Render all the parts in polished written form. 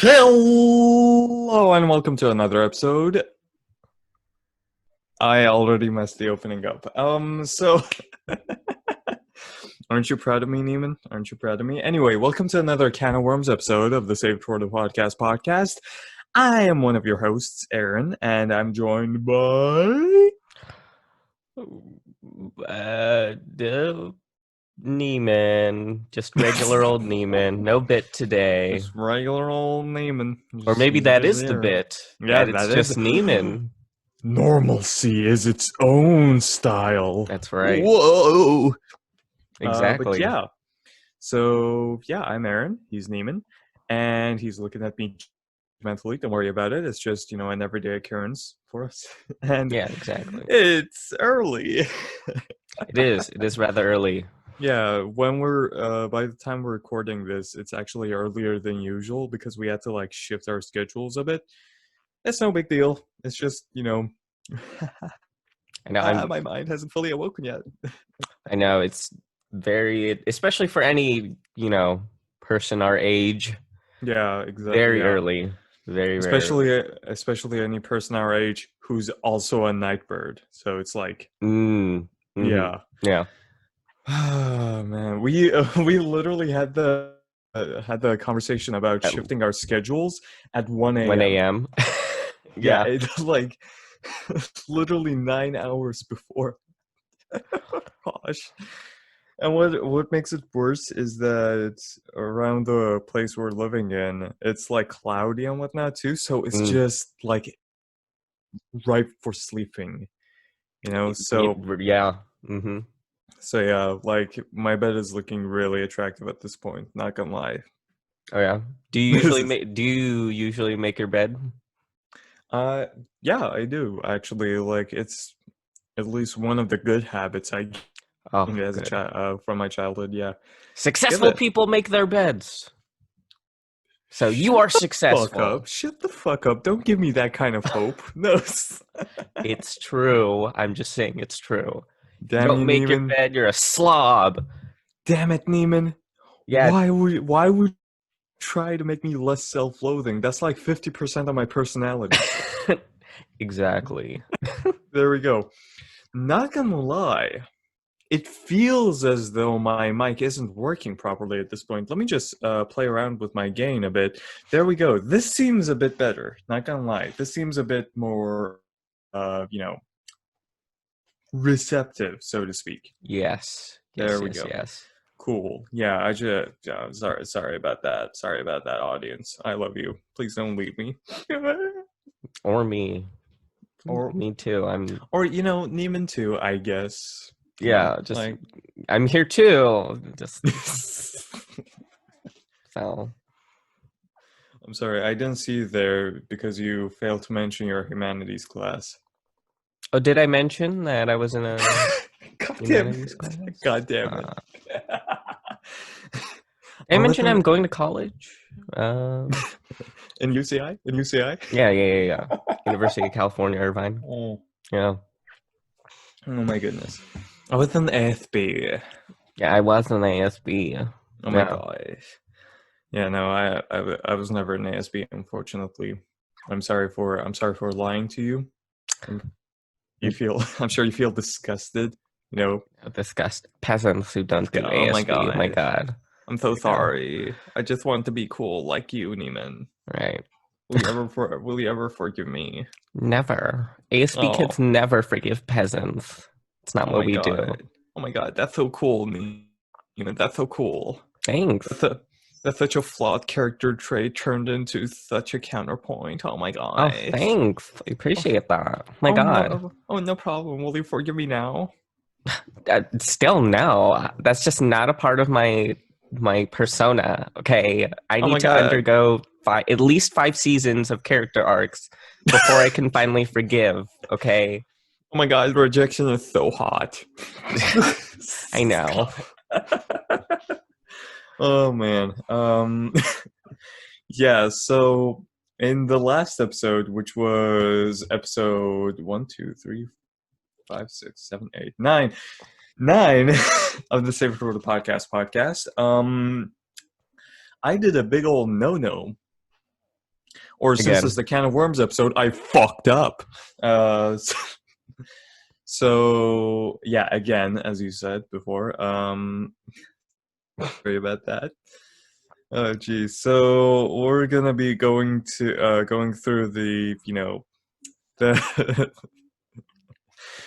Hello and welcome to another episode. I already messed the opening up. Aren't you proud of me, Neiman? Aren't you proud of me? Anyway, welcome to another Can of Worms episode of the Save It For The podcast. I am one of your hosts, Aaron, and I'm joined by... Neiman. Just regular old Neiman. No bit today. Just regular old Neiman. Or maybe that is the bit. Yeah, that it's that just is. Neiman. Normalcy is its own style. That's right. Whoa! Exactly. But yeah. So, yeah, I'm Aaron. He's Neiman. And he's looking at me mentally. Don't worry about it. It's just, an everyday occurrence for us. And yeah, exactly. It's early. It is. It is rather early. Yeah, when we're, by the time we're recording this, it's actually earlier than usual because we had to, shift our schedules a bit. It's no big deal. It's just, I know. My mind hasn't fully awoken yet. I know. It's very, especially for any, person our age. Yeah, exactly. Very early. Very especially any person our age who's also a night bird. So it's like, yeah. Oh man, we literally had the conversation about shifting our schedules at 1 a.m. 1 a.m. Yeah, it's like literally 9 hours before. Gosh. And what makes it worse is that around the place we're living in, it's like cloudy and whatnot too. So it's just like ripe for sleeping, So yeah. Mm-hmm. So yeah, my bed is looking really attractive at this point. Not gonna lie. Oh yeah. Do you usually make your bed? Yeah, I do actually. It's at least one of the good habits I as a child from my childhood. Yeah, successful people make their beds. So you are successful. Shut the fuck up! Don't give me that kind of hope. No, it's true. I'm just saying it's true. Damn Don't make Neiman. your bed. You're a slob. Damn it, Neiman. Yeah. Why would you try to make me less self-loathing? That's like 50% of my personality. Exactly. There we go. Not gonna lie, it feels as though my mic isn't working properly at this point. Let me just play around with my gain a bit. There we go. This seems a bit better. Not gonna lie. This seems a bit more, receptive, so to speak. Yes. There we go. Yes. Cool. Yeah, I just sorry about that. Sorry about that, audience. I love you. Please don't leave me. Or me. Or me too. Or Neiman too, I guess. Yeah, just I'm here too. Just so. I'm sorry, I didn't see you there because you failed to mention your humanities class. Oh, did I mention that I was in a humanities class? God damn it. I mentioned I'm going to college. In UCI? In UCI? Yeah. University of California, Irvine. Oh. Yeah. Oh my goodness. I was an ASB. Yeah, I was an ASB. Oh my gosh. Yeah, no, I was never an ASB, unfortunately. I'm sorry for lying to you. I'm sure you feel disgusted. Disgust peasants who don't do ASB. Oh my god. I'm so sorry. I just want to be cool like you, Neiman. Right. Will you ever forgive me? Never. ASB kids never forgive peasants. It's not what we do. Oh my god, that's so cool, Neiman. That's so cool. Thanks. That's such a flawed character trait turned into such a counterpoint. Oh my god. Oh, thanks. I appreciate that. My god. No problem. Will you forgive me now? Still no. That's just not a part of my persona. Okay, I need to undergo at least 5 seasons of character arcs before I can finally forgive. Okay. Oh my god, rejection is so hot. I know. Oh man. Yeah, so in the last episode, which was episode 1, 2, 3, 5, 6, 7, 8, 9 of the Save It For The podcast, I did a big old no-no Or since Again. it's the Can of Worms episode, I fucked up. So yeah, again, as you said before, sorry about that. Oh geez. So we're gonna be going through the the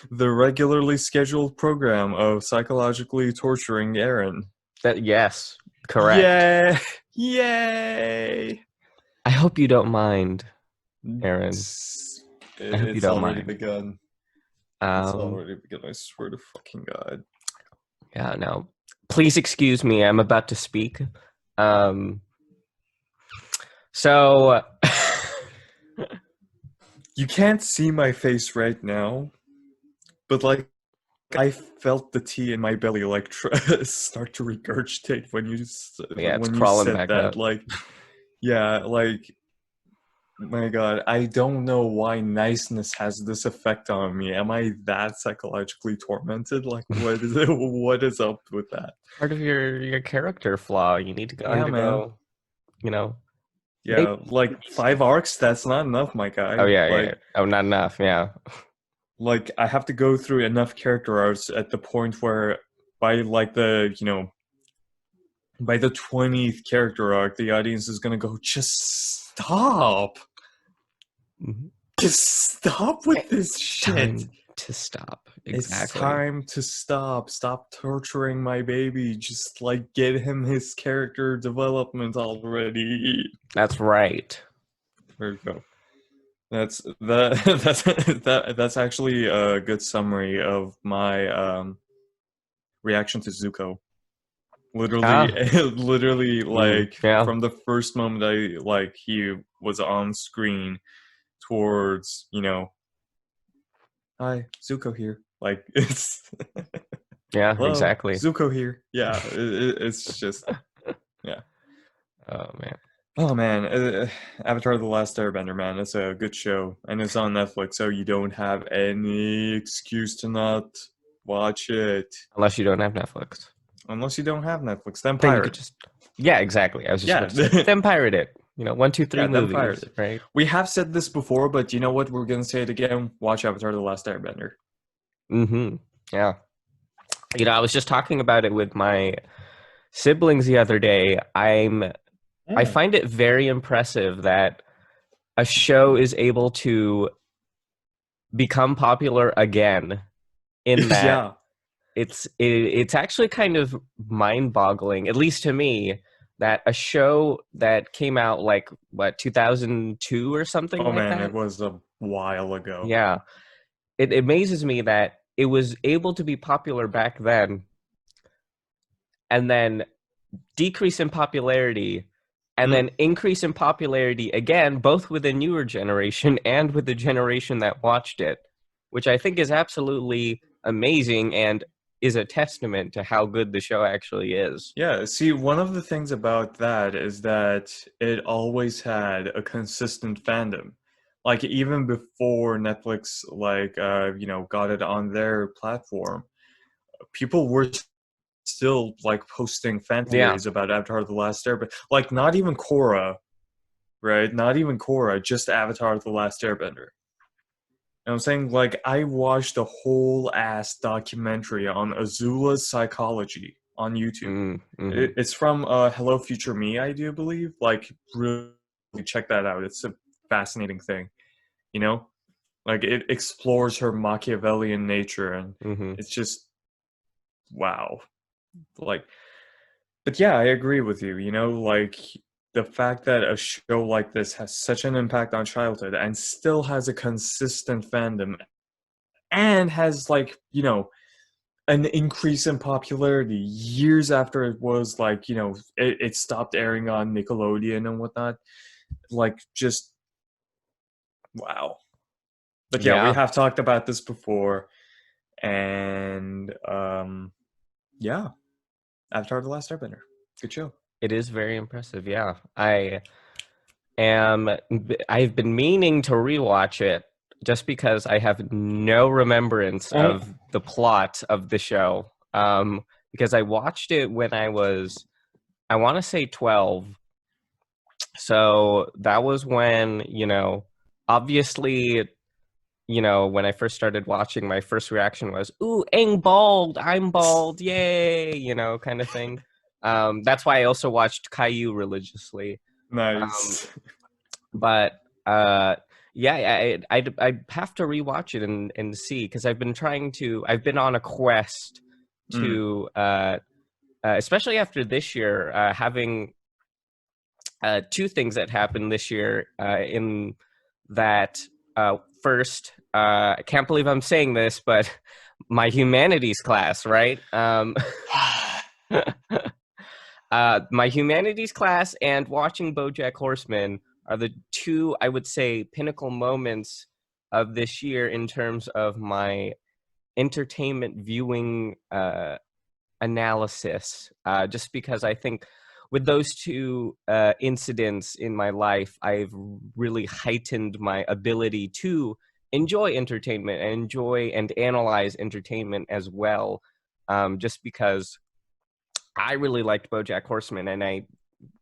the regularly scheduled program of psychologically torturing Aaron. Yes, correct. Yay! Yay! I hope you don't mind, Aaron. I hope you It's don't already mind. begun. It's already begun. I swear to fucking God. Yeah, no. Please excuse me. I'm about to speak. So You can't see my face right now, but like I felt the tea in my belly like start to regurgitate when yeah, it's when you crawling said back that. up. Like, yeah, like my God, I don't know why niceness has this effect on me. Am I that psychologically tormented? Like, what is it? What is up with that? Part of your character flaw. You need to go Yeah, man. undergo, you know. Maybe. Yeah, like 5 arcs. That's not enough, my Oh guy. yeah, yeah. Oh, not enough. Yeah. Like I have to go through enough character arcs at the point where by like the by the 20th character arc, the audience is gonna go, just stop. Mhm. Just stop with this shit. Time to stop. Exactly. It's time to stop. Stop torturing my baby. Just like get him his character development already. That's right. There we go. That's that's actually a good summary of my reaction to Zuko. Literally, literally, like Yeah. from the first moment he was on screen towards hi Zuko here. Like it's Yeah, hello exactly. Zuko here. Yeah, it's just yeah. Oh man. Oh man, Avatar: The Last Airbender, man, it's a good show, and it's on Netflix, so you don't have any excuse to not watch it. Unless you don't have Netflix. Unless you don't have Netflix, then Then you could pirate. just. Yeah, exactly. I was just about to say. Yeah, Then pirate it. 1, 2, 3 yeah, then pirate movies, it. right? We have said this before, but you know what? We're gonna say it again. Watch Avatar: The Last Airbender. Mm-hmm. Yeah. I was just talking about it with my siblings the other day. I find it very impressive that a show is able to become popular again in that Yeah. it's actually kind of mind-boggling, at least to me, that a show that came out like 2002 or something Oh like man, that. it was a while ago. Yeah. It amazes me that it was able to be popular back then and then decrease in popularity and then increase in popularity again, both with the newer generation and with the generation that watched it, which I think is absolutely amazing and is a testament to how good the show actually is. Yeah, see, one of the things about that is that it always had a consistent fandom. Like even before Netflix got it on their platform, people were still like posting fan Yeah. theories about Avatar: The Last Airbender. Like not even Korra, right? Not even Korra, just Avatar: The Last Airbender. And I'm saying like I watched a whole ass documentary on Azula's psychology on YouTube. Mm-hmm. It's from Hello Future Me, I do believe. Like really check that out. It's a fascinating thing. You know? Like it explores her Machiavellian nature and Mm-hmm. it's just wow. Like but yeah, I agree with you, like the fact that a show like this has such an impact on childhood and still has a consistent fandom and has an increase in popularity years after it was it stopped airing on Nickelodeon and whatnot, like just wow. But yeah, we Yeah, have talked about this before, and yeah, Avatar: The Last Airbender, good show. it is very impressive. Yeah, am. I've been meaning to rewatch it just because I have no remembrance of the plot of the show. Because I watched it when I was, I want to say 12, So that was when, obviously, when I first started watching, my first reaction was, "Ooh, Aang bald! I'm bald! Yay!" Kind of thing. That's why I also watched Caillou religiously. Um, Nice. but yeah, I'd have to rewatch it and see, because I've been on a quest Mm. to, especially after this year, having two things that happened this year, in that, first, I can't believe I'm saying this, but my humanities class, right? My humanities class and watching BoJack Horseman are the two, I would say, pinnacle moments of this year in terms of my entertainment viewing analysis. Just because I think with those two incidents in my life, I've really heightened my ability to enjoy entertainment and enjoy and analyze entertainment as well. Just because I really liked BoJack Horseman, and I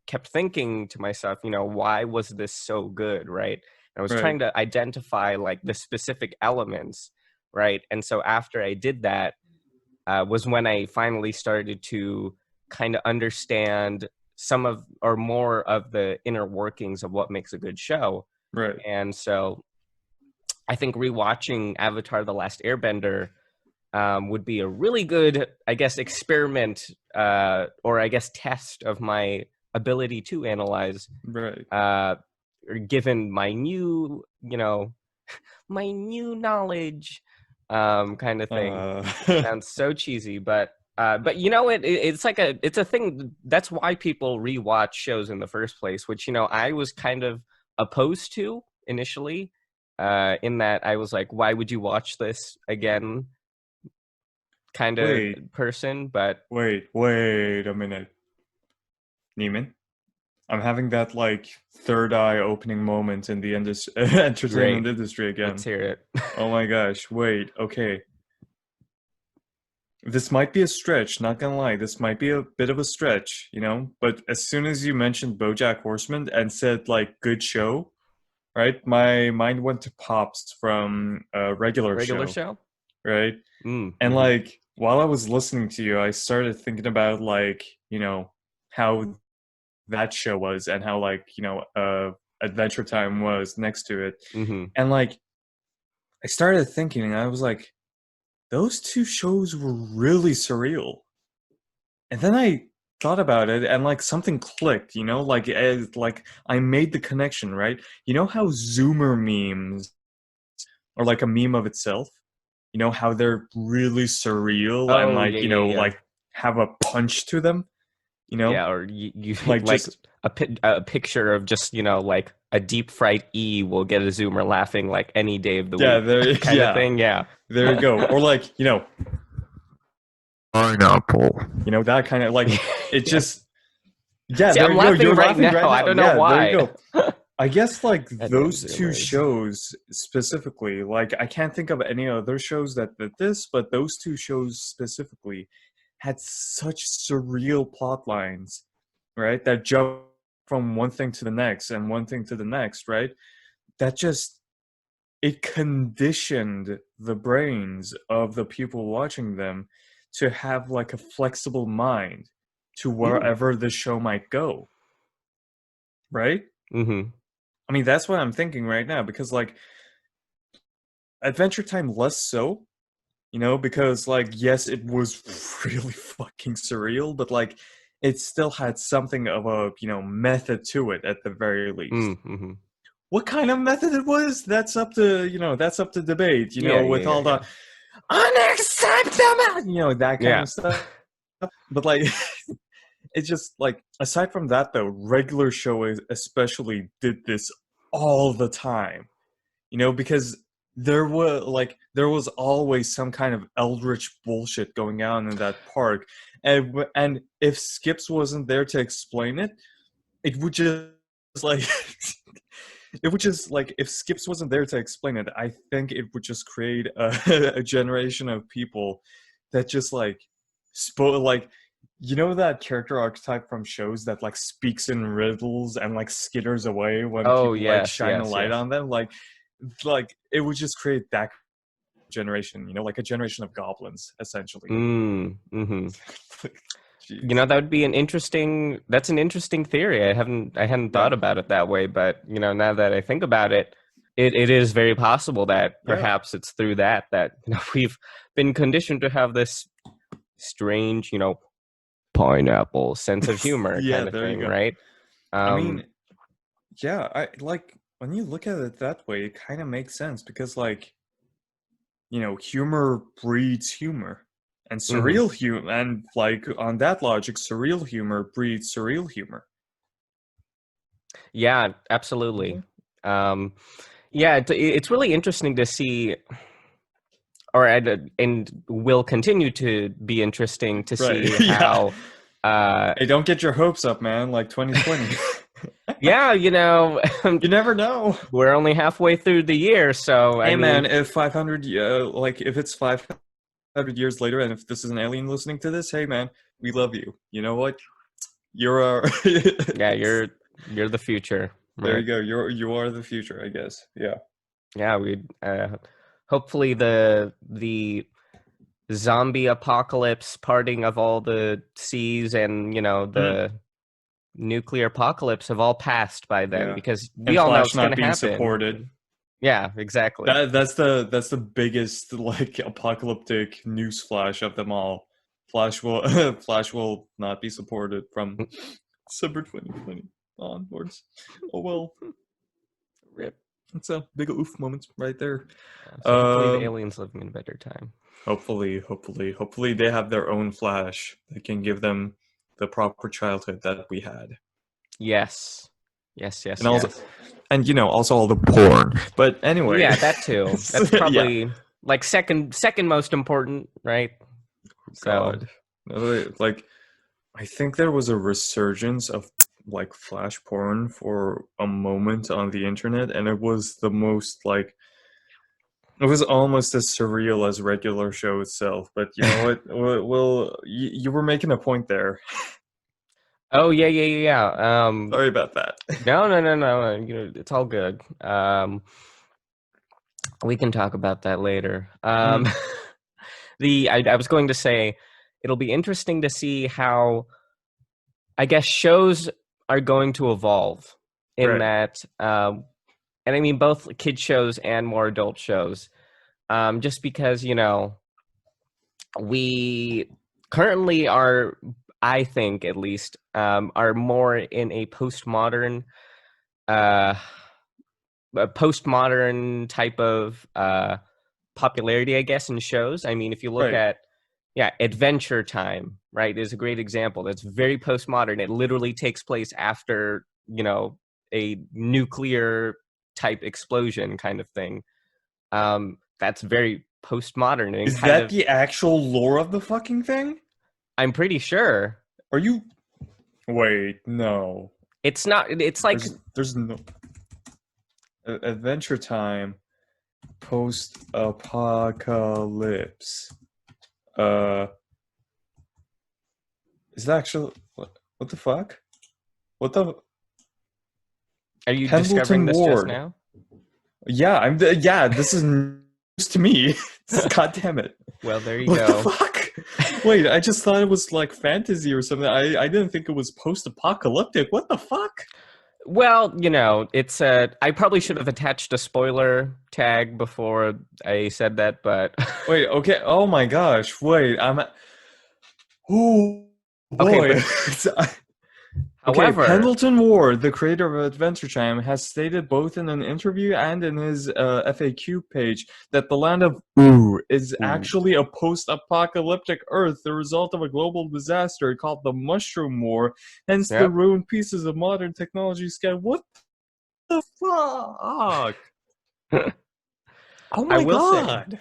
kept thinking to myself, why was this so good, right? And I was Right. trying to identify like the specific elements, right? And so after I did that, was when I finally started to kind of understand some of, or more of, the inner workings of what makes a good show. Right. And so I think rewatching Avatar: The Last Airbender would be a really good, I guess, experiment, or I guess test of my ability to analyze, Right. given my new, my new knowledge, kind of thing. Sounds so cheesy, but it's like it's a thing. That's why people rewatch shows in the first place, which I was kind of opposed to initially. In that I was like, why would you watch this again? Kind of Wait. person, but Wait a minute. Neiman? I'm having that like third eye opening moment in the great. entertainment industry Let's again. hear it. Oh my gosh, wait, okay. This might be a stretch, not gonna lie. This might be a bit of a stretch, But as soon as you mentioned BoJack Horseman and said like good show, right? My mind went to Pops from a regular Regular show, show. right? And Mm-hmm. like while I was listening to you, I started thinking about like, how that show was and how like, Adventure Time was next to it. Mm-hmm. And like I started thinking and I was like, those two shows were really surreal. And then I thought about it and like something clicked, like I made the connection, right? You know how Zoomer memes are like a meme of itself? You know how they're really surreal and Oh like, yeah, yeah, yeah. like have a punch to them, you know? Yeah, or you Like like just a picture of just like a deep fried E will get a Zoomer laughing like any day of the yeah, week, there kind of yeah, thing. Yeah. there you go. Or like, pineapple. That kind of like it Yeah. just yeah, See, there I'm you go. laughing You're right laughing now. right I now. don't know Yeah, there you why. go. I guess like Goddamn those two Zoomers. shows specifically, like I can't think of any other shows that did this, but those two shows specifically had such surreal plot lines, right? That jump from one thing to the next and one thing to the next, right? That just it conditioned the brains of the people watching them to have like a flexible mind to Mm. wherever the show might go, right? Mm-hmm. I mean, that's what I'm thinking right now because like Adventure Time less so, because like yes, it was really fucking surreal, but like it still had something of a, method to it at the very least. Mm-hmm. What kind of method it was, that's up to debate, Yeah, yeah, with yeah, all yeah. the unacceptable, that kind Yeah. of stuff. But like it's just like aside from that though, regular show especially did this all the time, because there was always some kind of eldritch bullshit going on in that park, and if Skips wasn't there to explain it, it would just like it would just like if Skips wasn't there to explain it, I think it would just create a, a generation of people that just like like You know that character archetype from shows that like speaks in riddles and like skitters away when Oh people like yes, shine a yes, light yes. on them? Like it would just create that generation, like a generation of goblins, essentially. Mm-hmm. Jeez. That would be that's an interesting theory. I hadn't Yeah. thought about it that way, but now that I think about it, it is very possible that Yeah. perhaps it's through that we've been conditioned to have this strange, pineapple sense of humor Yeah, kind of there you thing, go. right? I mean, yeah, I like when you look at it that way, it kind of makes sense because like, humor breeds humor. And mhm. surreal humor, and like on that logic, surreal humor breeds surreal humor. Yeah, absolutely. Mhm. Um, yeah, it's really interesting to see, and will continue to be interesting to Right. see Yeah. how. Uh, Hey, don't get your hopes up, man. Like 2020. yeah, You never know. we're only halfway through the year, so I Hey, man, mean, if 500, like if it's 500 years later, and if this is an alien listening to this, hey, man, we love you. You know what? You're our. yeah, you're the future, There right? you go. You are the future, I guess. Yeah. Yeah, we hopefully the zombie apocalypse, parting of all the seas, and Mm, the nuclear apocalypse have all passed by then, yeah. because we And all know Flash it's going not to being happen. supported. Yeah, exactly. That's the biggest like apocalyptic news flash of them all. Flash will not be supported from December 2020 onwards. Oh well, Rip. it's a big oof moment right there. Yeah, so hopefully the Um, aliens live in a better time. hopefully they have their own Flash that can give them the proper childhood that we had, Yes. Yes, and yes, also, yes. and also all the porn. But anyway, Yeah, that too. That's yeah. probably like second most important, right? So, God, like I think there was a resurgence of like flash porn for a moment on the internet, and it was the most like it was almost as surreal as regular show itself. But you know what? Well, you were making a point there. oh yeah, yeah, yeah, yeah. Sorry about that. No, no, no, no. It's all good. We can talk about that later. Mm, I was going to say it'll be interesting to see how, I guess, shows are going to evolve in right, that, and I mean both kid shows and more adult shows. Just because we currently are, I think at least, are more in uh, a postmodern type of popularity, I guess, in shows. I mean, if you look right. at, yeah, Adventure Time, right, is a great example. That's very postmodern. It literally takes place after, a nuclear type explosion kind of thing. That's very postmodern and Is kind that of, the actual lore of the fucking thing? I'm pretty sure Are you? Wait, no. it's not. It's like, There's no Adventure Time post apocalypse. Uh, is that actually what the fuck? What the are you discovering Pendleton this just Ward? now? Yeah, yeah. This is news to me. God damn it! Well, there you What the go. fuck? Wait, I just thought it was like fantasy or something. I didn't think it was post-apocalyptic. What the fuck? Well, it's I probably should have attached a spoiler tag before I said that, but Wait, okay. Oh my gosh. Wait, oh okay, boy. but Okay, however, Pendleton Ward, the creator of Adventure Time, has stated both in an interview and in his FAQ page that the land of Ooh is ooh, actually a post-apocalyptic Earth, the result of a global disaster called the Mushroom War. Hence, the yep. ruined pieces of modern technology scattered. What the fuck? Oh I my will say, god!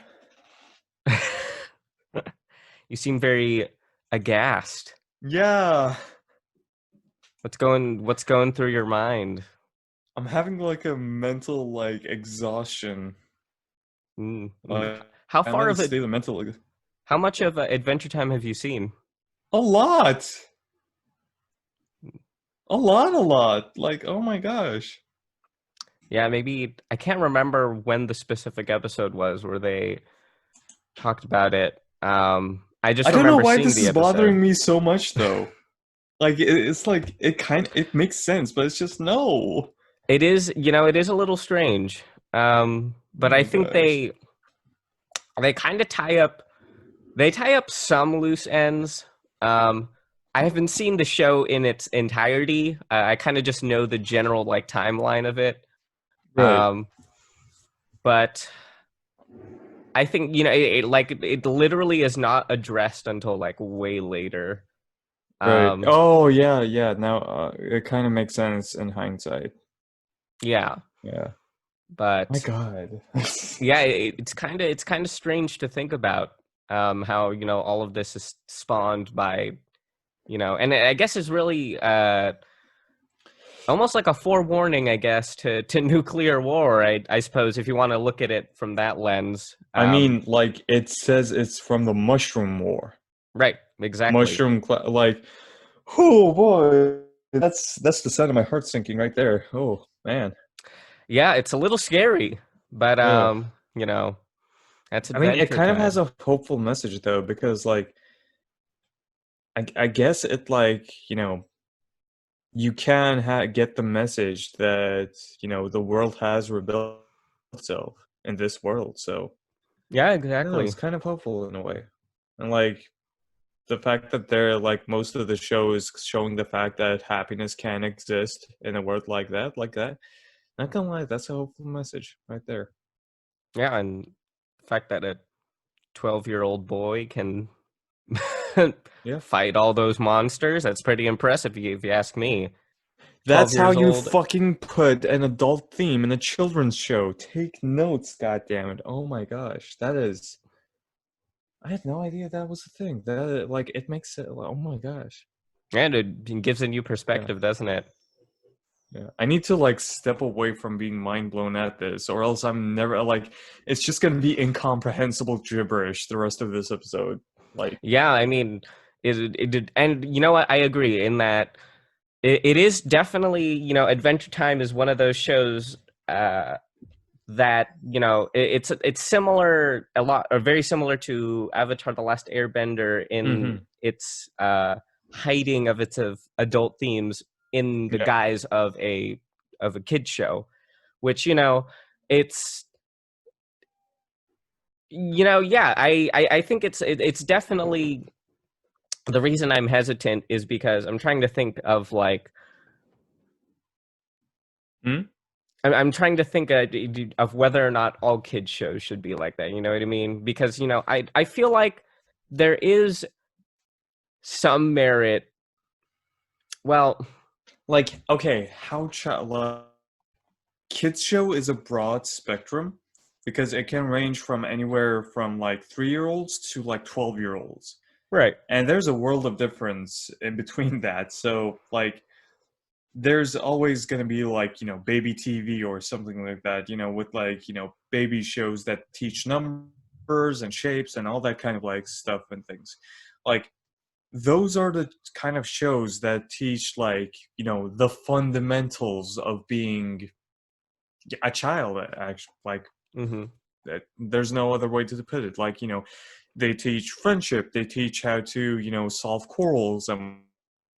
you seem very aghast. Yeah, What's going through your mind? I'm having like a mental like exhaustion. Mm, mm. Uh, How I'm far in a of it? state of mental. How much of Adventure Time have you seen? A lot. A lot. Like, oh my gosh. Yeah, maybe I can't remember when the specific episode was where they talked about it. I I just don't know remember why seeing this the is bothering episode. me so much though. Like it's like it makes sense, but it's just no. It is, it is a little strange. Oh But I my think gosh. they kind of tie up some loose ends. Um, I haven't seen the show in its entirety. I kind of just know the general like timeline of it. Right. Um, but I think it literally is not addressed until like way later. Right. Um, Oh yeah. Now it kind of makes sense in hindsight. yeah, Yeah. My but God. yeah, it's kind of strange to think about how all of this is spawned by and I guess it's really almost like a forewarning, I guess, to nuclear war. I suppose if you want to look at it from that lens. I mean, like it says it's from the Mushroom War. Right, exactly. Like, oh boy, that's the sound of my heart sinking right there. Oh man. Yeah, it's a little scary, but Ugh. that's I mean, it adventure kind of has time. a hopeful message though, because like I guess it like you can get the message that the world has rebuilt itself in this world. So Yeah, I don't know, it's exactly. kind of hopeful in a way, and like the fact that they're like most of the show is showing the fact that happiness can exist in a world like that. Not gonna lie, that's a hopeful message right there. Yeah, and the fact that a 12-year-old boy can Yeah. fight all those monsters, that's pretty impressive if you ask me. 12 That's how years you old. fucking put an adult theme in a children's show. Take notes, goddammit. Oh my gosh. That is I had no idea that was a thing. That like it makes it oh my gosh. And it gives a new Yeah. perspective, doesn't it? Yeah. I need to like step away from being mind blown at this, or else I'm never like it's just gonna be incomprehensible gibberish the rest of this episode. Like Yeah, I mean, and you know what? I agree in that it is definitely, Adventure Time is one of those shows that, it's similar a lot, or very similar to Avatar: The Last Airbender in hmm its hiding of its of adult themes in the yeah. guise of a kid show, which, it's yeah, I think it's definitely the reason I'm hesitant is because I'm trying to think of like Hmm? I'm trying to think of whether or not all kids shows should be like that. You know what I mean? Because I feel like there is some merit. Well, Like, okay, how child kids show is a broad spectrum because it can range from anywhere from like 3-year-olds to like 12-year-olds. right. And there's a world of difference in between that. So like there's always going to be like, baby TV or something like that, with like, baby shows that teach numbers and shapes and all that kind of like stuff and things. Like those are the kind of shows that teach like, the fundamentals of being a child actually like Hmm. that there's no other way to put it like they teach friendship, they teach how to solve quarrels and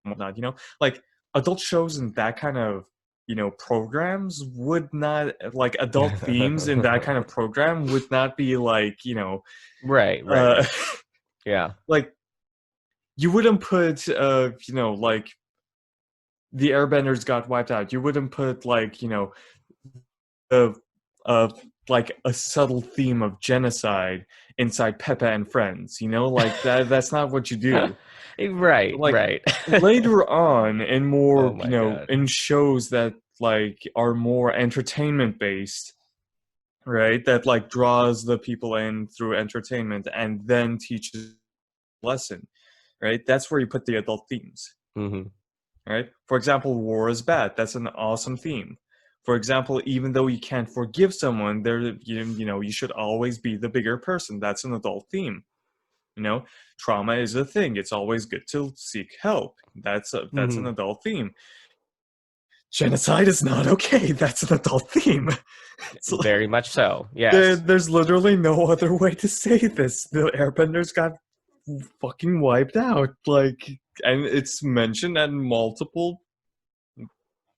whatnot, like adult shows and that kind of programs would not like adult themes in that kind of program would not be like Right. Right. uh Right. Yeah. like you wouldn't put like the airbenders got wiped out, you wouldn't put like a, a like a subtle theme of genocide inside Peppa and Friends, like that's not what you do. Right. Like Right. later on in Oh more, my god. in shows that like are more entertainment based, right? That like draws the people in through entertainment and then teaches a lesson, right? That's where you put the adult themes. Hmm. Right? For example, war is bad. That's an awesome theme. For example, even though you can't forgive someone, there you should always be the bigger person. That's an adult theme. trauma is a thing. It's always good to seek help. That's an adult theme. Genocide is not okay. That's an adult theme. Very much so. Yes. There's literally no other way to say this. The airbenders got fucking wiped out. And it's mentioned at multiple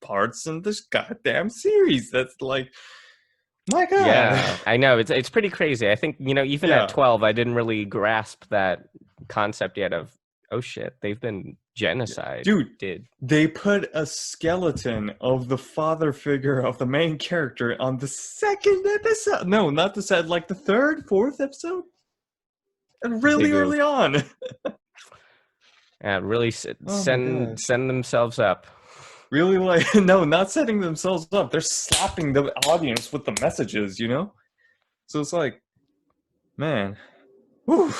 parts in this goddamn series. That's my God. Yeah, I know. It's pretty crazy. I think, even at 12, I didn't really grasp that concept yet of, oh shit, they've been genocide. Dude, they put a skeleton of the father figure of the main character on the second episode. No, not the second, the third, fourth episode? And really early on. Yeah, really send themselves up. Really, no, not setting themselves up. They're slapping the audience with the messages, So it's man. Whew.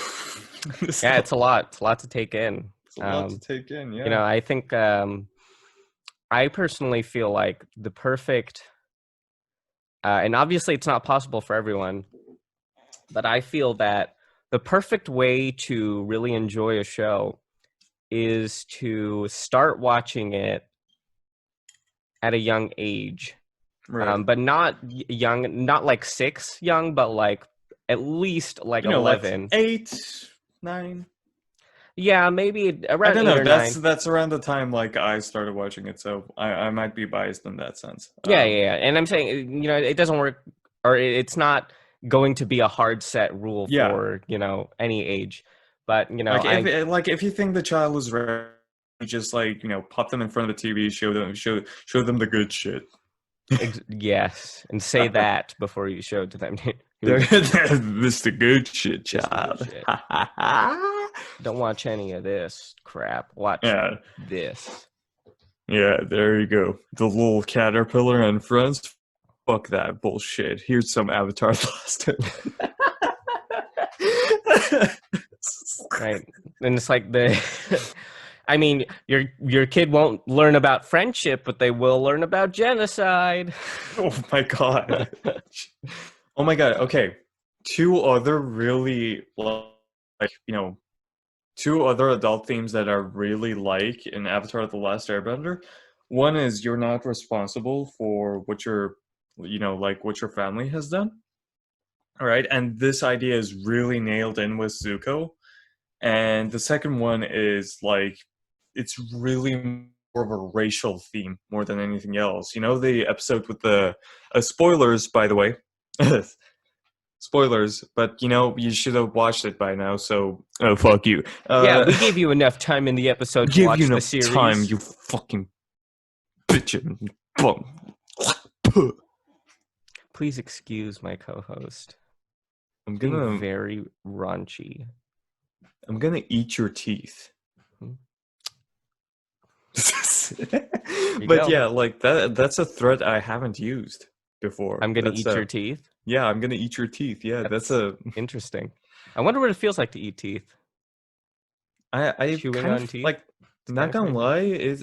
Yeah, it's a lot. It's a lot to take in. It's a lot to take in, yeah. I think I personally feel like the perfect, and obviously it's not possible for everyone, but I feel that the perfect way to really enjoy a show is to start watching it at a young age, right. But not young, not 6 young, but at least 11, 8, 9. Yeah, maybe around. I don't know. 8 or 9. That's around the time I started watching it, so I might be biased in that sense. Yeah. And I'm saying it doesn't work, or it's not going to be a hard set rule for any age, but if you think the child is ready, just pop them in front of the TV, show them the good shit. Yes, and say that before you show it to them. This the good shit, child. Don't watch any of this crap. Watch this. Yeah, there you go. The little caterpillar and friends. Fuck that bullshit. Here's some Avatar The Last Airbender. Right, and it's I mean, your kid won't learn about friendship, but they will learn about genocide. Oh my God. Oh my God. Okay. Two other really two other adult themes that are really in Avatar The Last Airbender. One is you're not responsible for what your what your family has done. All right. And this idea is really nailed in with Zuko. And the second one is it's really more of a racial theme more than anything else. The episode with the spoilers, by the way. Spoilers, but you should have watched it by now, so fuck you. Yeah, we gave you enough time in the episode to watch the series. Time, you fucking bitch. Please excuse my co-host. I'm being very raunchy. I'm gonna eat your teeth. But yeah, that's a threat I haven't used before. I'm gonna eat your teeth? Yeah, I'm gonna eat your teeth. Yeah, that's interesting. I wonder what it feels like to eat teeth. I chewing on teeth? Not gonna lie,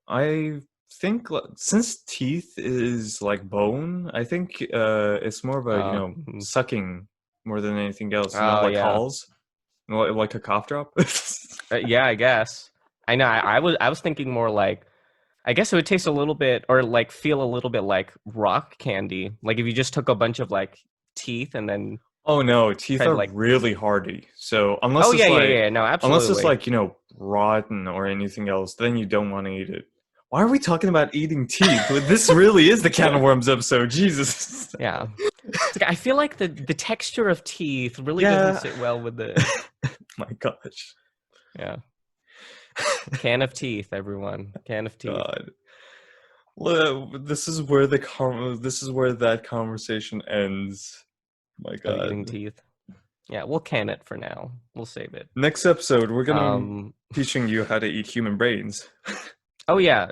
I think since teeth is bone, I think it's more of a sucking more than anything else. Not calls. Like a cough drop. Yeah, I guess. I know. I was thinking more I guess it would taste a little bit, or feel a little bit like rock candy. If you just took a bunch of teeth and then. Oh no, teeth are really hardy. So unless no, absolutely. Unless it's rotten or anything else, then you don't want to eat it. Why are we talking about eating teeth? This really is the can of worms episode. Jesus. Yeah. I feel like the texture of teeth really doesn't sit well with the. My gosh. Yeah. Can of teeth, everyone. Can of teeth. God. Well, this is where that conversation ends. My God. Eating teeth. Yeah, we'll can it for now. We'll save it. Next episode, we're gonna be teaching you how to eat human brains. Oh yeah.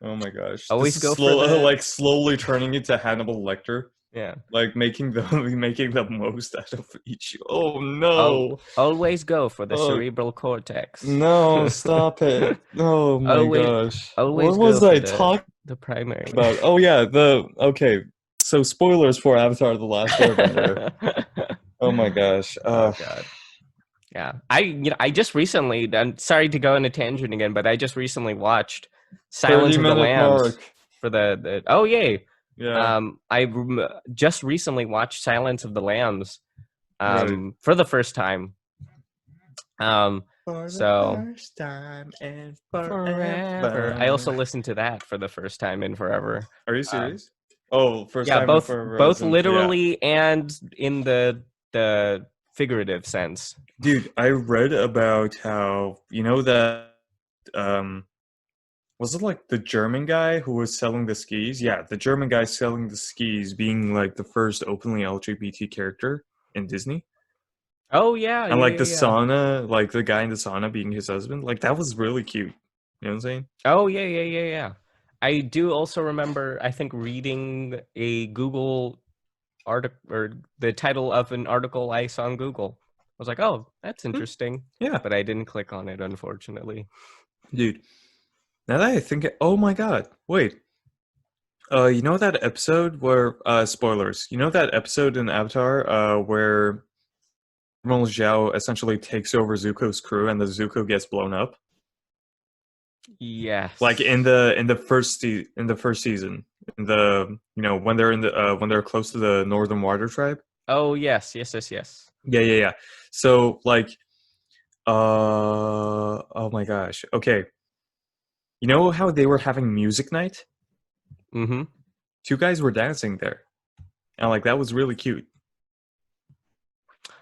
Oh my gosh! Always go for slowly turning into Hannibal Lecter. Yeah, making the most out of each. Oh no! Always go for the cerebral cortex. No, stop it! Oh my gosh! Always what was I talking the primary about? Oh yeah, okay. So spoilers for Avatar: The Last Airbender. Oh my gosh! Oh god! Yeah, I just recently. I'm sorry to go on a tangent again, but I just recently watched Silence of the 30-minute Lambs mark. for the. Oh yay! Yeah. Just recently watched Silence of the Lambs Right. for the first time. For the So first time and forever. I also forever. listened to that for the first time in forever. Are you Um, serious? Oh, first yeah, time in both forever both isn't. Yeah. literally and in the figurative sense. Dude, I read about how, you know that, um, was it like the German guy who was selling the skis? Yeah, the German guy selling the skis being like the first openly LGBT character in Disney. Oh yeah, And yeah, like the yeah, yeah. sauna, like the guy in the sauna being his husband, like that was really cute. You know what I'm saying? Oh yeah, yeah, yeah, yeah. I do also remember, I think, reading a Google article or the title of an article I saw on Google. I was like, oh, that's Hmm, interesting. yeah, But I didn't click on it, unfortunately. dude. Now that I think, oh my god, wait. You know that episode where spoilers? You know that episode in Avatar where Admiral Zhao essentially takes over Zuko's crew and the Zuko gets blown up? Like in Yes. the first season, in the when they're in the when they're close to the Northern Water Tribe. Oh yes, yes, yes, yes. Yeah, yeah, yeah. So like, oh my gosh. Okay, you know how they were having music night? Mm-hmm. Two guys were dancing there, and like that was really cute.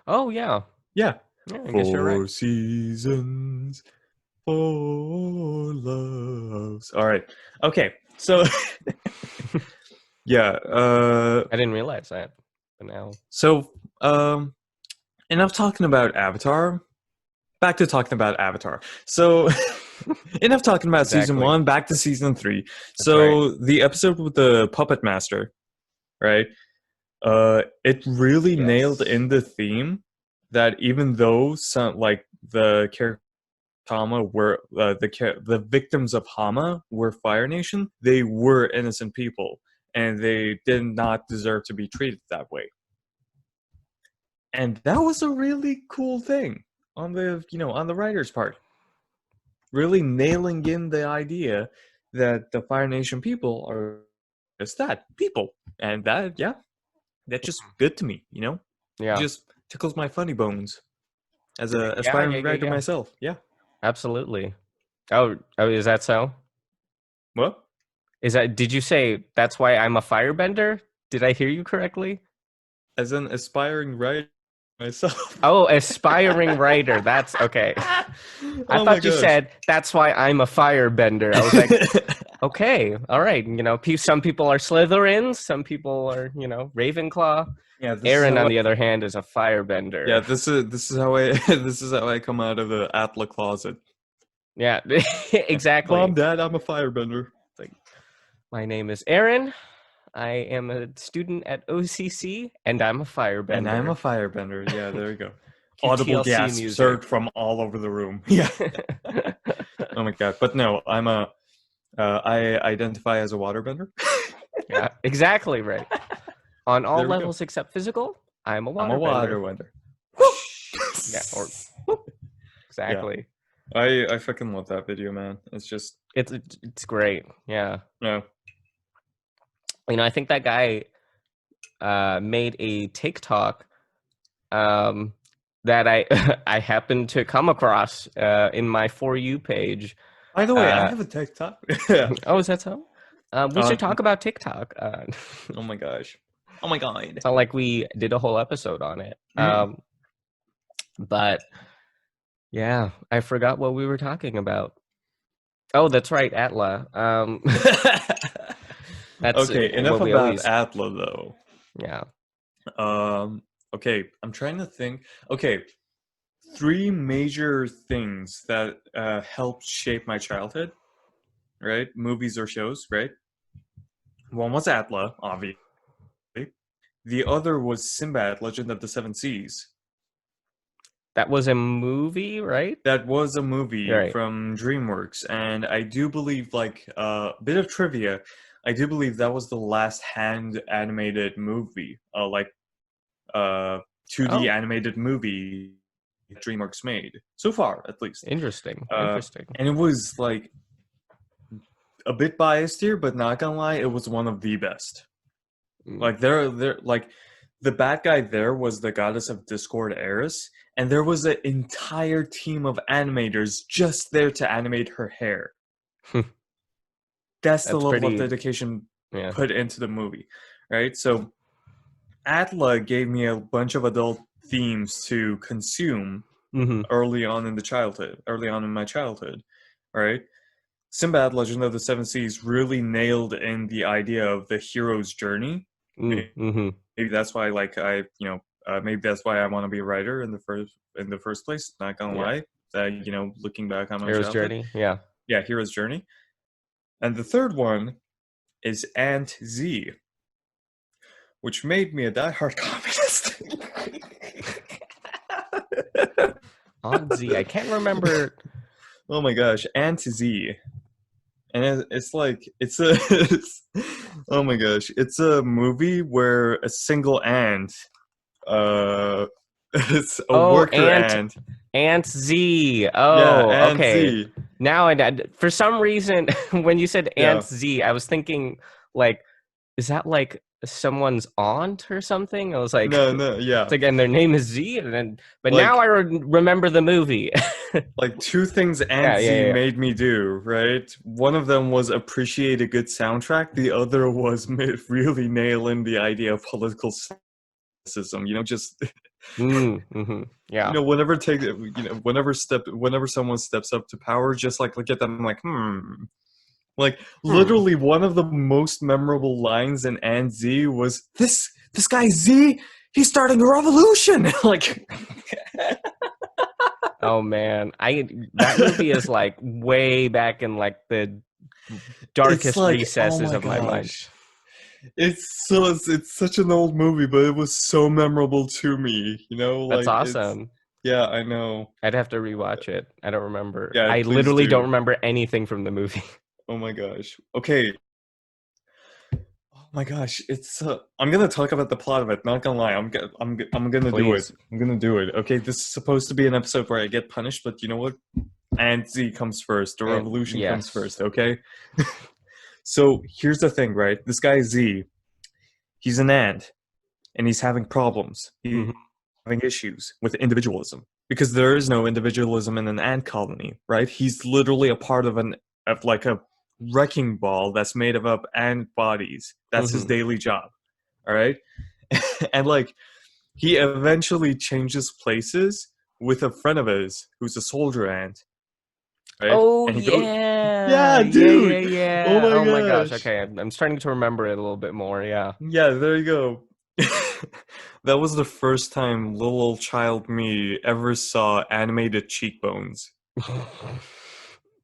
Oh yeah. Yeah. Yeah, I guess you're right. Four seasons, four loves. All right. Okay. So yeah. I didn't realize that. But now. So enough talking about Avatar. Back to talking about Avatar. So enough talking about season Exactly. one. Back to season three. That's right. So the episode with the puppet master, right? It really nailed Yes. in the theme that even though some like the character Hama were the victims of Hama were Fire Nation, they were innocent people and they did not deserve to be treated that way. And that was a really cool thing on the on the writer's part. Really nailing in the idea that the Fire Nation people are just that people. And that that's just good to me, It Yeah. just tickles my funny bones as a Yeah, yeah, aspiring yeah, writer yeah. myself. Yeah. Absolutely. Oh, is that so? What? Did you say that's why I'm a firebender? Did I hear you correctly? As an aspiring writer myself. Oh, aspiring writer. That's okay. I Oh my thought you gosh. said that's why I'm a firebender. I was like, okay, all right. Some people are Slytherins, some people are, Ravenclaw. Yeah, this is Aaron, how on I the other hand, is a firebender. this is how I this is how I come out of the Atla closet. Yeah, Yeah. exactly. Mom, Dad, I'm a firebender. It's like, my name is Aaron. I am a student at OCC, and I'm a And I'm a firebender. firebender. Yeah, there you go. Cue Audible TLC gasps music. heard from all over the room. Yeah. Oh my god. But no, I identify as a waterbender. Yeah, exactly right. On all There we go. levels except physical, I'm a I'm a waterbender. waterbender. Yeah, or Yeah. exactly. I fucking love that video, man. It's just It's great. Yeah. no. I think that guy made a TikTok that I I happened to come across in my For You page. By the way, I Uh, have a TikTok. Yeah. oh, is that so? We should talk about TikTok. Oh my gosh. Oh my god. It's not like we did a whole episode on it. Mm. But yeah, I forgot what we were talking about. Oh, that's right, Atla. That's Okay, enough what we about always. Atla though. Yeah. Okay, I'm trying to think. Okay, three major things that helped shape my childhood, right? Movies or shows, right? One was Atla, obviously. The other was Sinbad, Legend of the Seven Seas. That was a movie, right? That was a movie Right. from DreamWorks, and I do believe, like, a bit of trivia, I do believe that was the last hand animated movie, 2D Oh, animated movie DreamWorks made so far, at least. Interesting. And it was like a bit biased here, but not gonna lie, it was one of the best. Like they're like the bad guy there was the goddess of discord Eris, and there was an entire team of animators just there to animate her hair. That's the level of dedication put into the movie, right? So Atla gave me a bunch of adult themes to consume early on in my childhood, right? Sinbad, Legend of the Seven Seas, really nailed in the idea of the hero's journey. Maybe that's why, maybe that's why I want to be a writer in the first place. Not gonna lie, that looking back on my hero's childhood, journey, hero's journey. And the third one is Aunt Z, which made me a diehard communist. Aunt Z, I can't remember. Oh my gosh, Aunt Z. And it's oh my gosh, it's a movie where a single ant, it's a worker ant. Aunt Z. Oh, Aunt okay. Z. Now, for some reason, when you said Aunt Z, I was thinking, like, is that like someone's aunt or something? I was like, no, yeah. It's like, and their name is Z, but now I remember the movie. Like two things Aunt Z made me do, right? One of them was appreciate a good soundtrack. The other was really nail in the idea of political system. Just whenever someone steps up to power, just like look at them like literally one of the most memorable lines in Aunt Z was this guy Z, he's starting a revolution. Like oh man, that movie is like way back in like the darkest recesses of my mind. It's such an old movie, but it was so memorable to me. That's awesome. Yeah, I know. I'd have to rewatch it. I don't remember. Yeah, I literally don't remember anything from the movie. Oh my gosh. Okay. Oh my gosh, it's I'm gonna talk about the plot of it. Not gonna lie, I'm gonna do it. I'm gonna do it. Okay, this is supposed to be an episode where I get punished, but you know what? Aunt Z comes first. The revolution comes first. Okay. So here's the thing, right? This guy Z, he's an ant, and he's having problems. He's having issues with individualism because there is no individualism in an ant colony, right? He's literally a part of a wrecking ball that's made of ant bodies. That's his daily job. All right. And he eventually changes places with a friend of his who's a soldier ant. Right? Oh, yeah, dude. Yeah. Oh my gosh. Okay, I'm starting to remember it a little bit more. Yeah, there you go. That was the first time little child me ever saw animated cheekbones.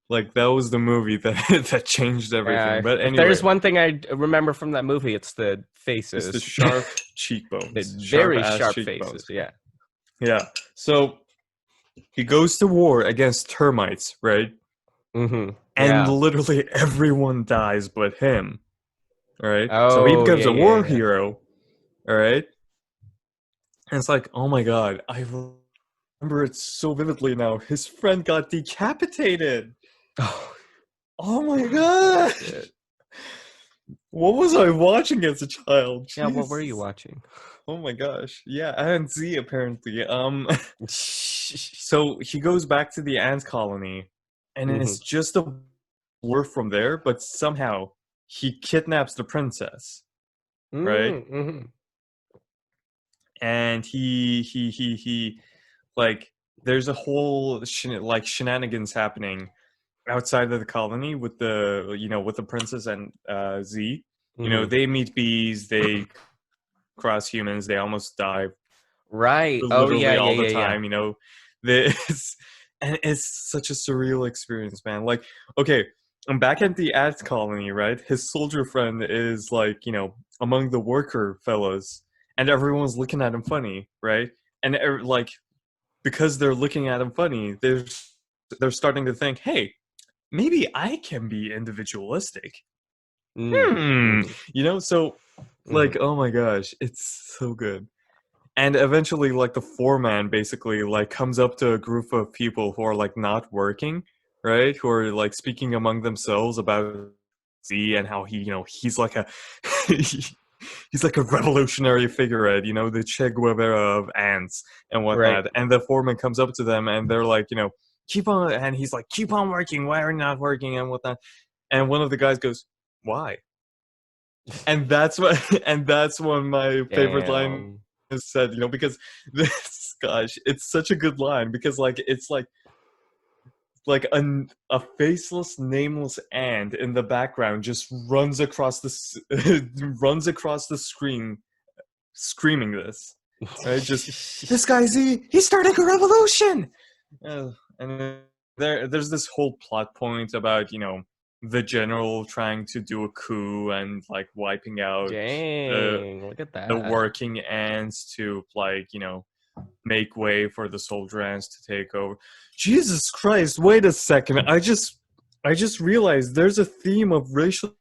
That was the movie that changed everything. But anyway, there's one thing I remember from that movie. It's the faces. It's the sharp cheekbones. The very sharp faces. Yeah. Yeah. So he goes to war against termites, right? And literally everyone dies but him. All right. So he becomes a war hero. All right. And it's like, oh my god, I remember it so vividly now. His friend got decapitated. Oh my god! What was I watching as a child? Jeez. Yeah, what were you watching? Oh my gosh! Yeah, Aunt Z apparently. So he goes back to the ant colony, and it's just a blur from there. But somehow he kidnaps the princess, right? And he there's a whole shenanigans happening outside of the colony with the princess and Z. They meet bees, they cross humans, they almost die. Right. All the time. This, and it's such a surreal experience, man. Okay, I'm back at the ant colony, right? His soldier friend is among the worker fellas, and everyone's looking at him funny, right? And because they're looking at him funny, they're starting to think, hey, maybe I can be individualistic. So oh my gosh, it's so good. And eventually, like, the foreman basically, like, comes up to a group of people who are, like, not working, right? Who are, like, speaking among themselves about Z and how he, he's like a he's like a revolutionary figurehead, the Che Guevara of ants and Right. whatnot. And the foreman comes up to them and they're like, keep on, and he's like, keep on working. Why are you not working and whatnot? And one of the guys goes, why? And that's what, and that's when my favorite line Damn. is said, because this, gosh, it's such a good line because like it's like a faceless, nameless ant in the background just runs across runs across the screen, screaming this, right? Just this guy's he's starting a revolution, and there's this whole plot point about the general trying to do a coup and like wiping out Dang, look at the that. working ants to like make way for the soldier ants to take over. Jesus Christ, wait a second. I just realized there's a theme of racial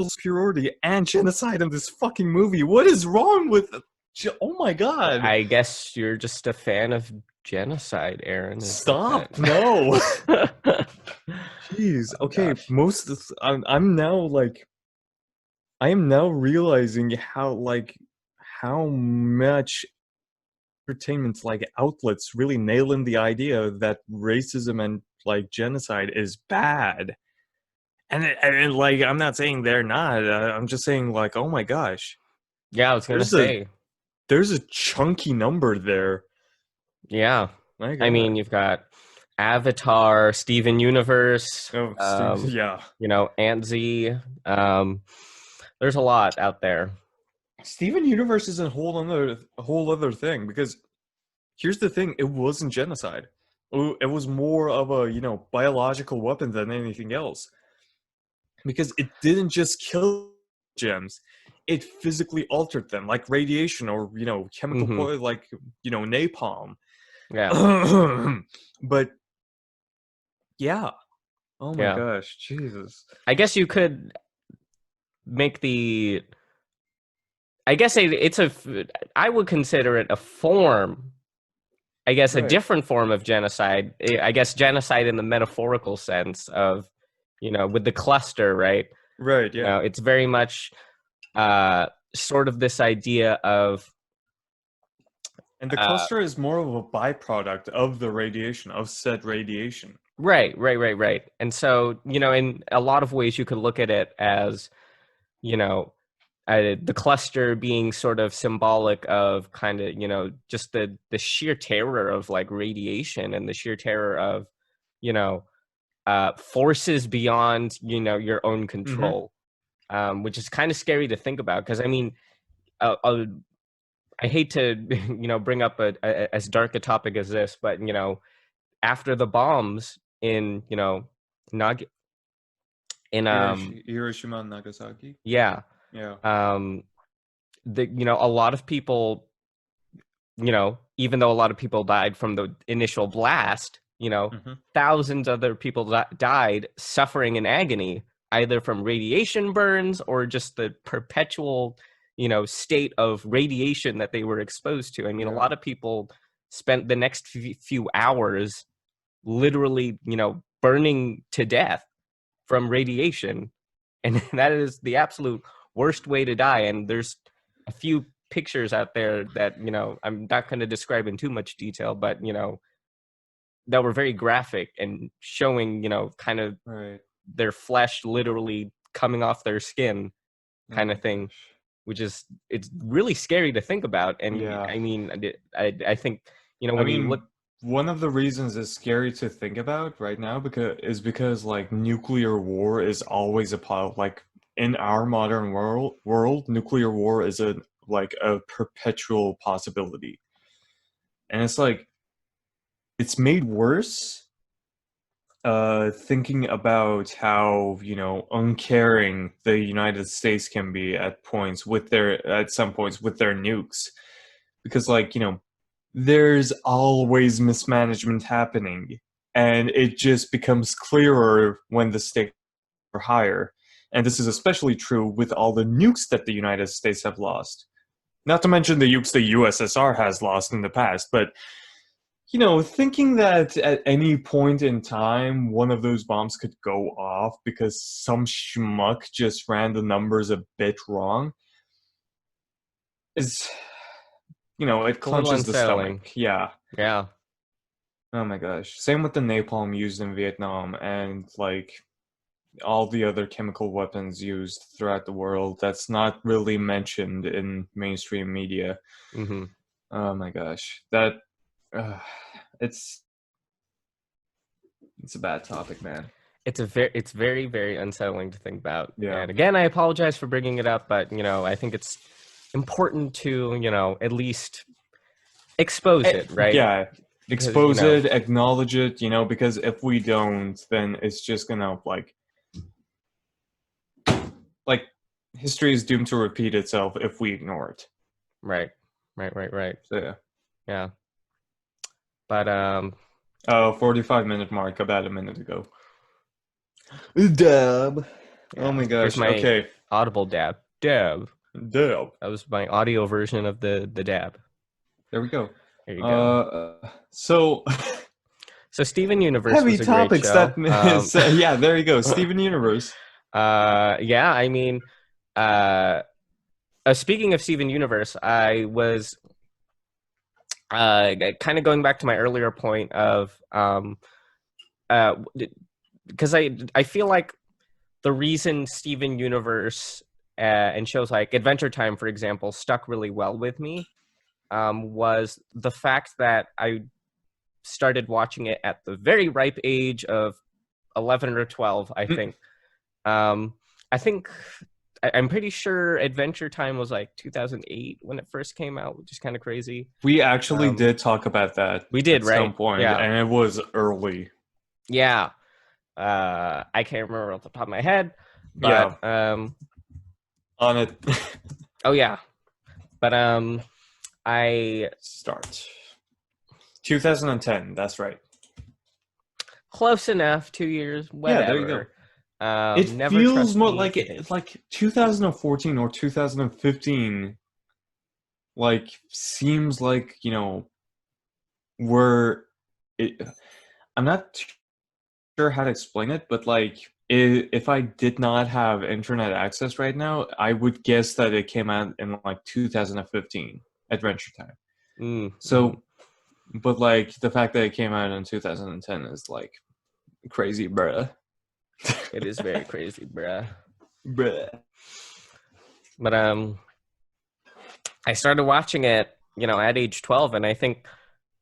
superiority and genocide in this fucking movie. What is wrong with it? Oh my god. I guess you're just a fan of genocide, Aaron. Is Stop. that? No. Jeez. Oh Okay, gosh. most of this, I am now realizing how much entertainment like outlets really nail in the idea that racism and like genocide is bad. And like I'm not saying they're not. I'm just saying like, oh my gosh, Yeah, I was gonna there's a say. there's a chunky number there. Yeah, My I god. mean, you've got Avatar, Steven Universe, Oh, Steve, yeah. Antz. There's a lot out there. Steven Universe is a whole other thing because here's the thing: it wasn't genocide. It was more of a biological weapon than anything else because it didn't just kill gems; it physically altered them, like radiation or chemical Hmm. like napalm. Yeah, But yeah, oh my yeah. gosh, Jesus. I guess you could make the. I guess it's a. I would consider it a form. I guess a Right, different form of genocide. I guess genocide in the metaphorical sense of, with the cluster, right? right, yeah. It's very much sort of this idea of And the uh, cluster is more of a byproduct of the radiation, of said radiation. right. And so, in a lot of ways, you could look at it as, you know, the cluster being sort of symbolic of kind of, just the sheer terror of like radiation and the sheer terror of, you know, forces beyond, your own Mm-hmm. control, which is kind of scary to think about. Because I mean, I hate to, bring up as dark a topic as this, but after the bombs in, Nag in Hiroshima and Nagasaki. yeah, Yeah. um, a lot of people, even though a lot of people died from the initial blast, Mm-hmm. thousands other people died suffering in agony, either from radiation burns or just the perpetual, state of radiation that they were exposed to. I mean, a Yeah. lot of people spent the next few hours literally, burning to death from radiation. And that is the absolute worst way to die. And there's a few pictures out there that, I'm not going to describe in too much detail, but, that were very graphic and showing, kind of Right. their flesh literally coming off their skin Oh kind my of thing, gosh. which is, it's really scary to think about. And Yeah. I mean, I think, I when you look, mean, one of the reasons it's scary to think about right now because like nuclear war is always like in our modern world, nuclear war is a perpetual possibility. And it's like it's made worse thinking about how uncaring the United States can be at some points with their nukes, because like there's always mismanagement happening, and it just becomes clearer when the stakes are higher, and this is especially true with all the nukes that the United States have lost. Not to mention the ukes the USSR has lost in the past, but thinking that at any point in time one of those bombs could go off because some schmuck just ran the numbers a bit wrong is, it It's a little clenches the unsettling. stomach. Yeah. Yeah. Oh my gosh. Same with the napalm used in Vietnam and like all the other chemical weapons used throughout the world that's not really mentioned in mainstream media. Mm-hmm. Oh my gosh. That uh, it's a bad topic, man. It's very, very unsettling to think about. Yeah. And again, I apologize for bringing it up, but I think it's important to at least expose it, right? Yeah. Because Expose it, acknowledge it, because if we don't, then it's just gonna like history is doomed to repeat itself if we ignore it. Right. So yeah. Yeah. But 45-minute mark about a minute ago. Dab. yeah. Oh my gosh. Here's my okay. audible dab. Dab. Dab. That was my audio version of the dab. There we go. There you go. So Steven Universe heavy was a topics great show. that yeah, there you go. Steven Universe. Yeah, I mean, speaking of Steven Universe, I was kind of going back to my earlier point of because I feel like the reason Steven Universe and shows like Adventure Time, for example, stuck really well with me was the fact that I started watching it at the very ripe age of 11 or 12, I think. I'm pretty sure Adventure Time was like 2008 when it first came out, which is kind of crazy. We actually did talk about that. We did, at right? some point, yeah. And it was early. Yeah. I can't remember off the top of my head, but on it. Oh yeah. But I start 2010, that's right. Close enough, 2 years, whatever. Yeah, there you go. It never feels more like it's like 2014 or 2015. Like seems like I'm not sure how to explain it, but like if I did not have internet access right now, I would guess that it came out in like 2015, Adventure Time. So, but like the fact that it came out in 2010 is like crazy, bruh. It is very crazy, bruh. Bruh. But I started watching it, at age 12, and I think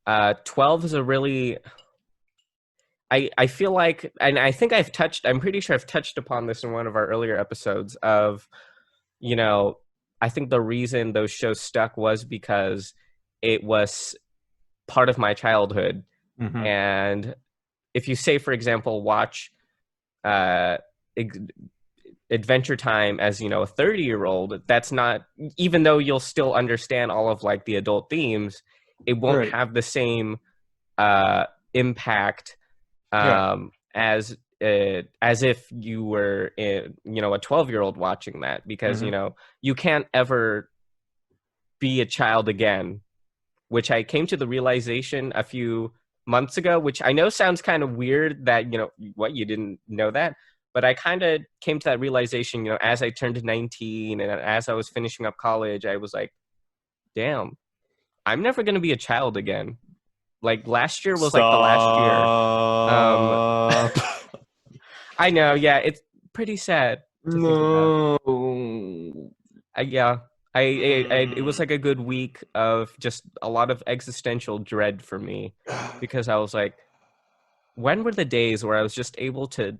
12 is a really I feel like, and I think I'm pretty sure I've touched upon this in one of our earlier episodes of, I think the reason those shows stuck was because it was part of my childhood. Mm-hmm. And if you say, for example, watch Adventure Time as, a 30-year-old, that's not, even though you'll still understand all of like the adult themes, it won't have the same impact as if you were a 12-year-old watching that, because you can't ever be a child again, which I came to the realization a few months ago, which I know sounds kind of weird that you didn't know that, but I kind of came to that realization as I turned 19 and as I was finishing up college. I was like, damn, I'm never going to be a child again. Like last year was like the last year. I know, yeah, it's pretty sad to think about. It was like a good week of just a lot of existential dread for me, because I was like, when were the days where I was just able to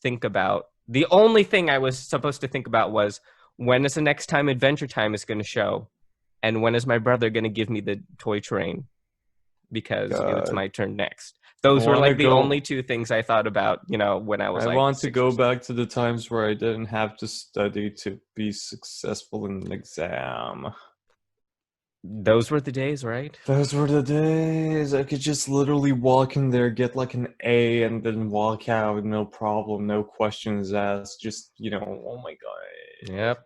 think about, the only thing I was supposed to think about was, when is the next time Adventure Time is going to show, and when is my brother going to give me the toy train, because it's my turn next. Those were like the only two things I thought about, when I was like, I want to go back to the times where I didn't have to study to be successful in an exam. Those were the days, right? Those were the days. I could just literally walk in there, get like an A, and then walk out, no problem, no questions asked. Just, oh my god. Yep.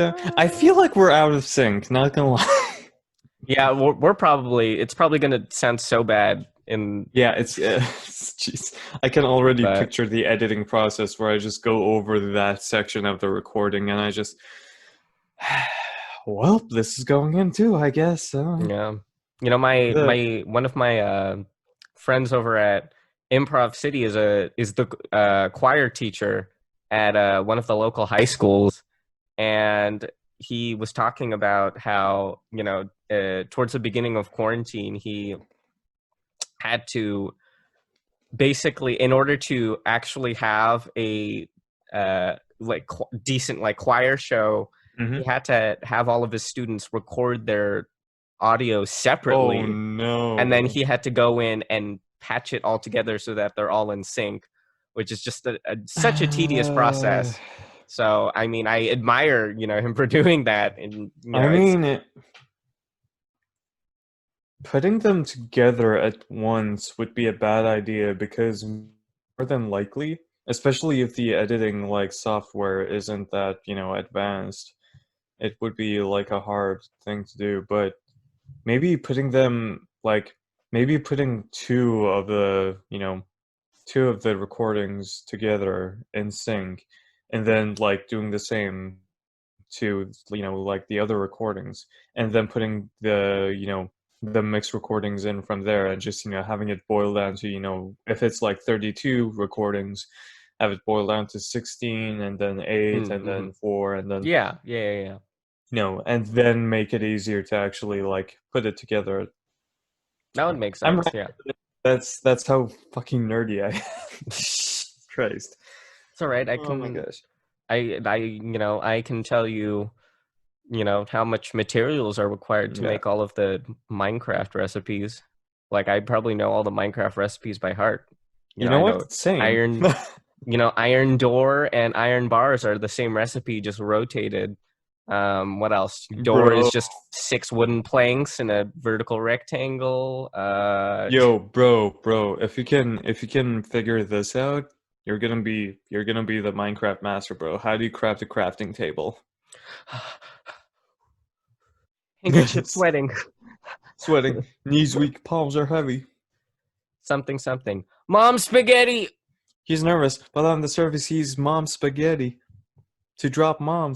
I feel like we're out of sync, not gonna lie. Yeah, it's probably gonna sound so bad in. Yeah, jeez. I can already But picture the editing process where I just go over that section of the recording and I just, well, this is going in too, I guess. yeah, you know, my one of my friends over at Improv City is the choir teacher at one of the local high schools, and he was talking about how, you know, towards the beginning of quarantine, he had to basically, in order to actually have a decent like choir show, he had to have all of his students record their audio Oh separately, and then no. he had to go in and patch it all together so that they're all in sync, which is just such a tedious Uh, process. So I mean, I admire, you know, him for doing that, and you I know, it's mean, putting them together at once would be a bad idea because more than likely, especially if the editing like software isn't that, advanced, it would be like a hard thing to do. But maybe putting them like maybe putting two of the recordings together in sync and then like doing the same to like the other recordings and then putting the mixed recordings in from there and just having it boil down to if it's like 32 recordings, have it boil down to 16 and then 8 and mm-hmm. then 4 and then yeah. and then make it easier to actually like put it together. That would make I'm sense. Yeah. that's how fucking nerdy I am. Christ. It's all right. Oh my gosh. You know, I can tell you, you know, how much materials are required to make all of the Minecraft recipes. Like, I probably know all the Minecraft recipes by heart. You know I know what? Same. iron door and iron bars are the same recipe, just rotated. What else? Door Bro. is just 6 wooden planks in a vertical rectangle. Yo, bro, if you can figure this out, you're gonna be the Minecraft master, bro. How do you craft a crafting table? Handkerchief sweating. Sweating, knees weak, palms are heavy. Something. Mom spaghetti. He's nervous, but on the surface he's mom spaghetti. To drop mom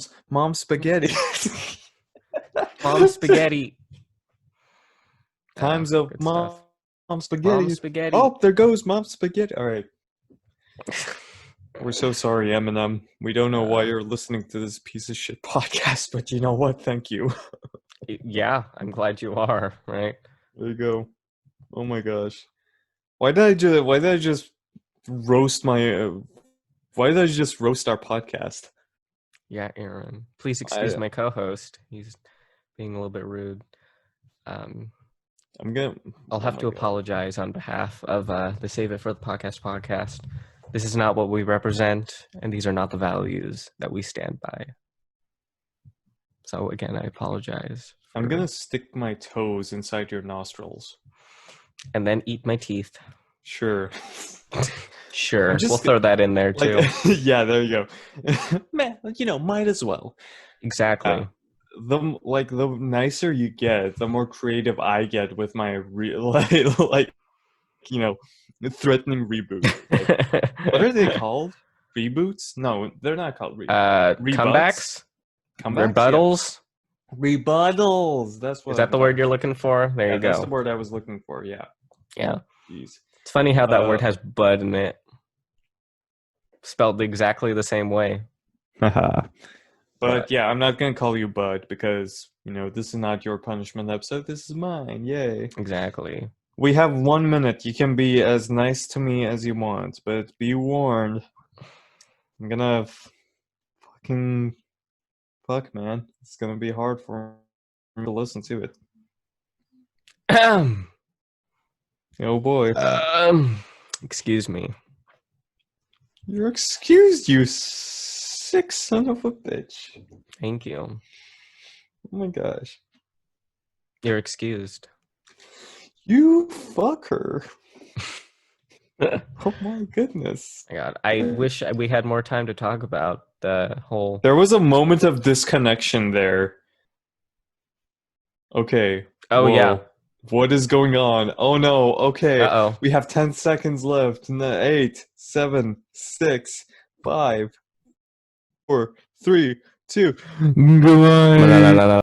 spaghetti. Mom spaghetti. Times of Good mom stuff. spaghetti. Mom spaghetti. Oh, there goes mom spaghetti. All right. We're so sorry, Eminem. We don't know why you're listening to this piece of shit podcast, but you know what? Thank you. Yeah, I'm glad you are, right? There you go. Oh my gosh. Why did I just roast our podcast? Yeah, Aaron. Please excuse my co-host. He's being a little bit rude. I'll have to apologize on behalf of the Save It for the podcast. This is not what we represent, and these are not the values that we stand by. So again, I apologize. I'm gonna stick my toes inside your nostrils. And then eat my teeth. Sure. Sure. We'll throw that in there too. Yeah, there you go. Man, might as well. Exactly. The nicer you get, the more creative I get with my threatening reboot. What are they called? Reboots? No, they're not called reboots. Comebacks? Rebuttals? Yeah. Rebuttals. That's what. Is that the word you're looking for? There you go. That's the word I was looking for. Yeah. Yeah. Jeez. It's funny how that word has bud in it, spelled exactly the same way. But yeah, I'm not gonna call you Bud because this is not your punishment episode. This is mine. Yay! Exactly. We have 1 minute. You can be as nice to me as you want, but be warned. I'm gonna fucking fuck, man. It's gonna be hard for me to listen to it. Oh boy. Excuse me. You're excused, you sick son of a bitch. Thank you. Oh my gosh. You're excused. You fucker. Oh my goodness. My God. I wish we had more time to talk about the whole. There was a moment of disconnection there. Okay. Oh, Whoa. yeah. What is going on? Oh no. Okay. Uh-oh. We have 10 seconds left. 8, 7, 6, 5, 4, 3, 2. Goodbye.